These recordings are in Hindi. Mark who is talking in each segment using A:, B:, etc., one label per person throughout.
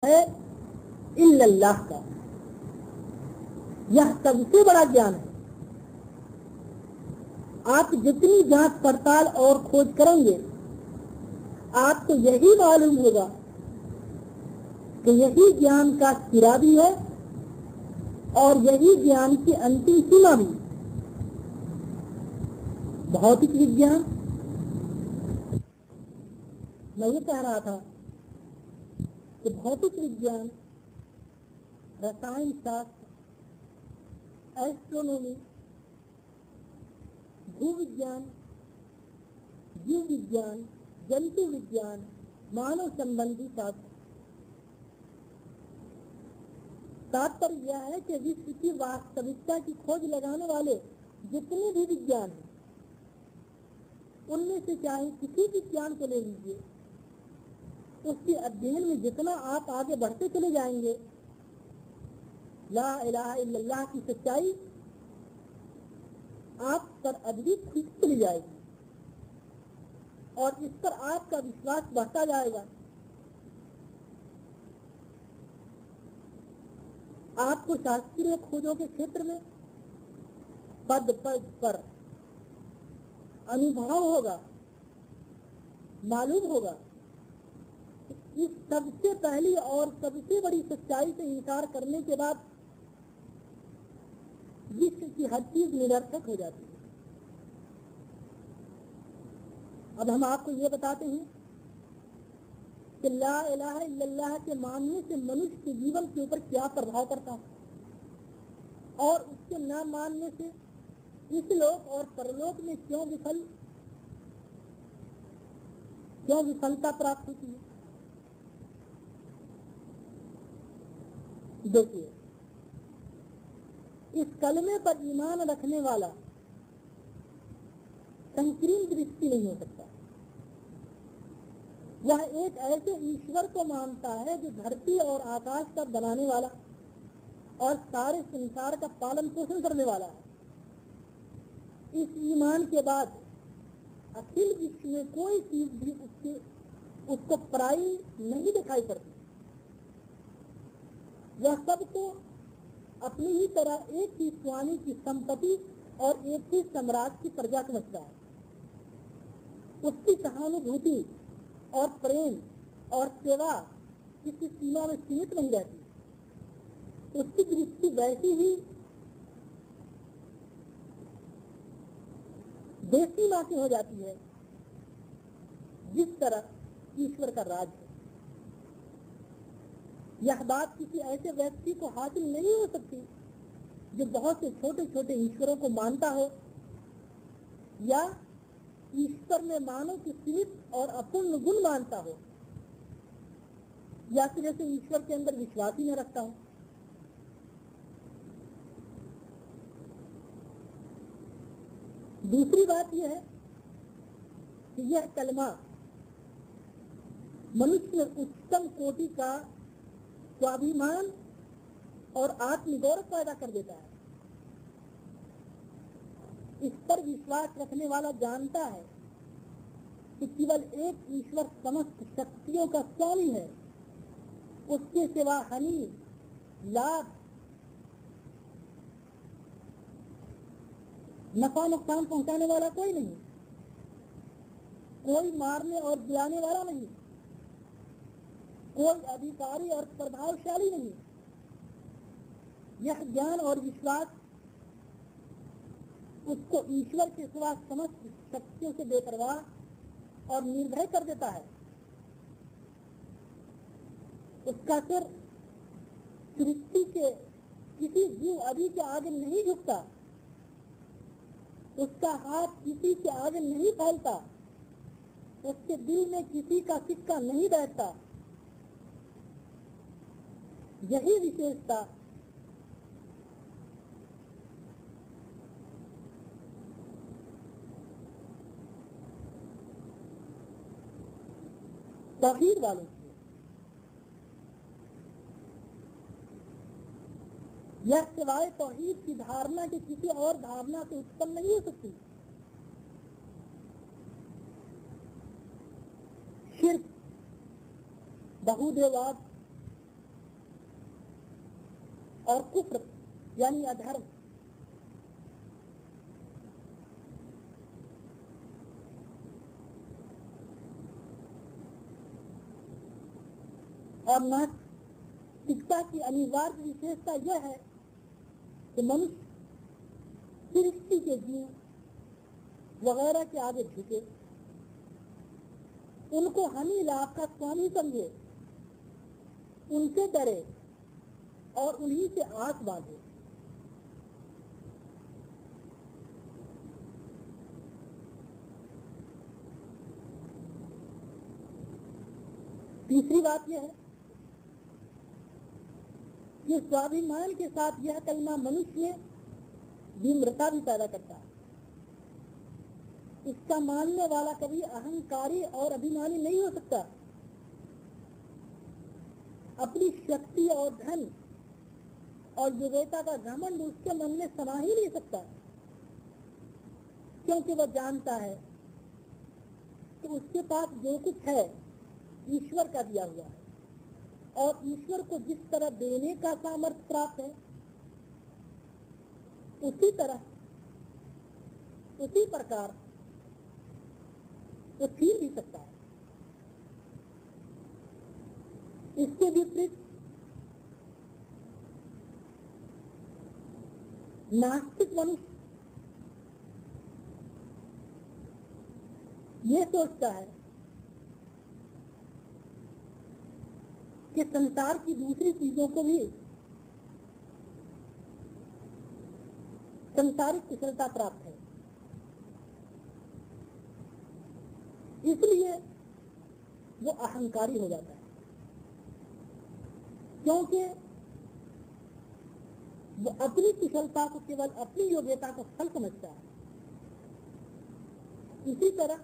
A: है इल्लल्लाह का। यह सबसे बड़ा ज्ञान है। आप जितनी जांच पड़ताल और खोज करेंगे आपको यही मालूम होगा कि यही ज्ञान का सिरा भी है और यही ज्ञान की अंतिम सीमा भी। भौतिक विज्ञान, मैं ये कह रहा था कि भौतिक विज्ञान, रसायन शास्त्र, एस्ट्रोनॉमी, भू विज्ञान, जीव विज्ञान, जंतु विज्ञान, मानव संबंधी शास्त्र, तात्पर्य यह है कि विश्व की वास्तविकता की खोज लगाने वाले जितने भी विज्ञान हैं उनमें से चाहे किसी भी ज्ञान को ले लीजिए, उसके अध्ययन में जितना आप आगे बढ़ते चले जाएंगे ला इलाहा इल्लल्लाह की सच्चाई आप पर अधिक खुद चली जाएगी और इस पर आपका विश्वास बढ़ता जाएगा। आपको शास्त्रीय खोजों के क्षेत्र में पद पद पर अनुभव होगा, मालूम होगा। इस सबसे पहली और सबसे बड़ी सच्चाई से इंकार करने के बाद विश्व की हर चीज निरर्थक हो जाती है। अब हम आपको ये बताते हैं कि ला इलाहा इल्लल्लाह के मानने से मनुष्य के जीवन के ऊपर क्या प्रभाव पड़ता है और उसके न मानने से इस लोक और परलोक में क्यों विफलता प्राप्त होती है। देखिए, इस कलमे पर ईमान रखने वाला संकीर्ण दृष्टि नहीं हो सकता। वह एक ऐसे ईश्वर को मानता है जो धरती और आकाश का बनाने वाला और सारे संसार का पालन पोषण करने वाला है। इस ईमान के बाद अखिल विश्व में कोई चीज भी उसको पराई नहीं दिखाई पड़ती। वह सबको अपनी ही तरह एक ही स्वामी की संपत्ति और एक ही सम्राट की प्रजा समझता है। उसकी सहानुभूति और प्रेम और सेवा किसी सीमा में सीमित नहीं रहती। उसकी दृष्टि वैसी ही बेसीमा की हो जाती है जिस तरह ईश्वर का राज है। यह बात किसी ऐसे व्यक्ति को हासिल नहीं हो सकती जो बहुत से छोटे छोटे ईश्वरों को मानता हो या ईश्वर में मानव की सीमित और अपूर्ण गुण मानता हो या फिर जैसे ईश्वर के अंदर विश्वास ही न रखता हो। दूसरी बात यह है कि यह कलमा मनुष्य में उच्चतम कोटि का स्वाभिमान और आत्मगौरव पैदा कर देता है। इस पर विश्वास रखने वाला जानता है कि केवल एक ईश्वर समस्त शक्तियों का स्वामी है, उसके सिवा हानि, लाभ, नफा नुकसान पहुंचाने वाला कोई नहीं, कोई मारने और जिलाने वाला नहीं, कोई अधिकारी और प्रभावशाली नहीं। यह ज्ञान और विश्वास उसको ईश्वर के सिवा समस्त शक्तियों से बेपरवाह और निर्भय कर देता है। उसका सिर सृष्टि के किसी जीव आदि के आगे नहीं झुकता, उसका हाथ किसी के आगे नहीं फैलता, उसके दिल में किसी का सिक्का नहीं बैठता। यही विशेषता तौहीद वालों की। यह सिवाय तौहीद की धारणा के किसी और धारणा से उत्पन्न नहीं हो सकती। शिर्क, बहुदेववाद, और कुफ्र यानी अधर्म। और नास्तिकता की अनिवार्य विशेषता यह है कि मनुष्य सृष्टि के जीव वगैरह के आगे झुके, उनको हानि लाभ का स्वामी समझे, उनसे डरे और उन्हीं से आस बांधे। तीसरी बात यह है कि स्वाभिमान के साथ यह कलमा मनुष्य में विम्रता भी पैदा करता है। इसका मानने वाला कभी अहंकारी और अभिमानी नहीं हो सकता। अपनी शक्ति और धन और योग्यता का घमंड उसके मन में समा ही नहीं सकता, क्योंकि वह जानता है कि उसके पास जो कुछ है ईश्वर का दिया हुआ है, और ईश्वर को जिस तरह देने का सामर्थ्य प्राप्त है उसी प्रकार वो छीन भी सकता है। इसके विपरीत नास्तिक मनुष्य ये सोचता है कि संसार की दूसरी चीजों को भी संसारिक कुशलता प्राप्त है, इसलिए वो अहंकारी हो जाता है, क्योंकि वो अपनी कुशलता को केवल अपनी योग्यता को फल समझता है। इसी तरह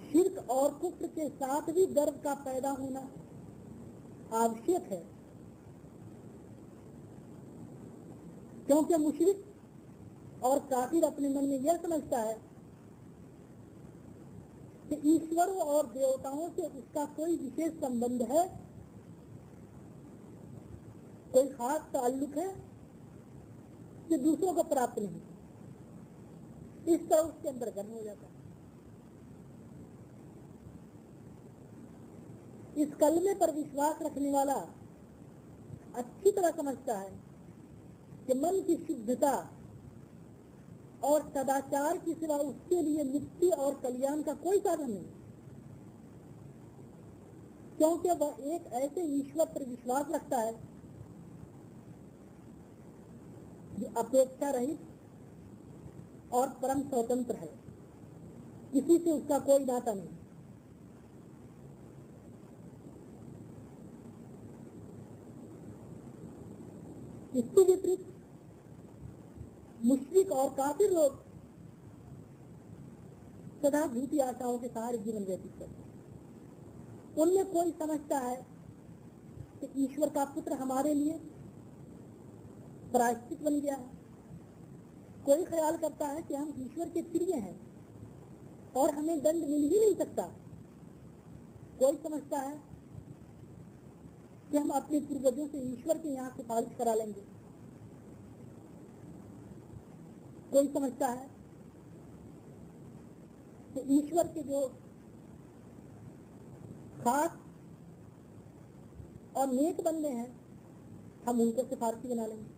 A: शिर्क और कुफ्र के साथ भी गर्व का पैदा होना आवश्यक है, क्योंकि मुशरिक और काफिर अपने मन में यह समझता है कि ईश्वरों और देवताओं से उसका कोई विशेष संबंध है, कोई खास ताल्लुक है कि दूसरों को प्राप्त नहीं। इस तरह उसके अंदर गर्व हो जाता है। इस कलमे पर विश्वास रखने वाला अच्छी तरह समझता है कि मन की शुद्धता और सदाचार की सिवा उसके लिए मुक्ति और कल्याण का कोई साधन नहीं, क्योंकि वह एक ऐसे ईश्वर पर विश्वास रखता है जो अपेक्षा रहित और परम स्वतंत्र है, किसी से उसका कोई नाता नहीं। इसके विपरीत मुश्रिक और काफिर लोग सदा झूठी आशाओं के सहारे जीवन व्यतीत करते हैं। उनमें कोई समझता है कि ईश्वर का पुत्र हमारे लिए प्रायश्चित बन गया है, कोई ख्याल करता है कि हम ईश्वर के प्रिय हैं और हमें दंड मिल ही नहीं सकता, कोई समझता है कि हम अपने पूर्वजों से ईश्वर के यहाँ सिफारिश करा लेंगे, कोई समझता है कि ईश्वर के जो खास और नेक बंदे हैं हम उनको सिफारिशी बना लेंगे।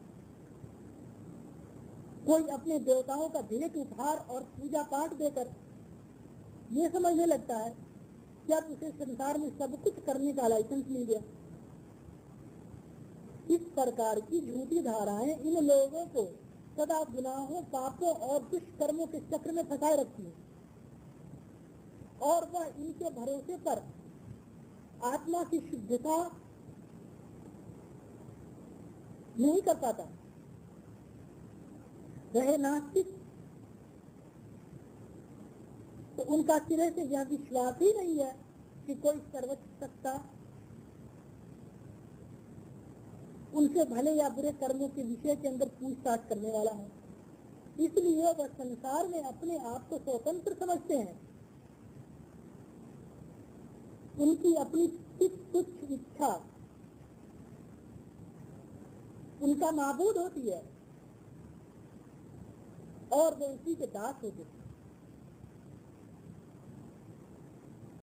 A: कोई अपने देवताओं का भेंट उपहार और पूजा पाठ देकर ये समझने लगता है कि अब उसे संसार में सब कुछ करने का लाइसेंस मिल गया। इस प्रकार की झूठी धाराएं इन लोगों को सदा गुनाहों, पापों और दुष्कर्मों के चक्र में फंसाए रखती है, और वह इनके भरोसे पर आत्मा की शुद्धता नहीं कर पाता। रहे नास्तिक तो उनका सिरे से यह विश्वास ही नहीं है कि कोई सर्वोच्च सत्ता उनसे भले या बुरे कर्मों के विषय के अंदर पूछताछ करने वाला है, इसलिए वह संसार में अपने आप को स्वतंत्र समझते हैं। उनकी अपनी तुच्छ इच्छा उनका माबूद होती है और वो उसी के दास होते थे।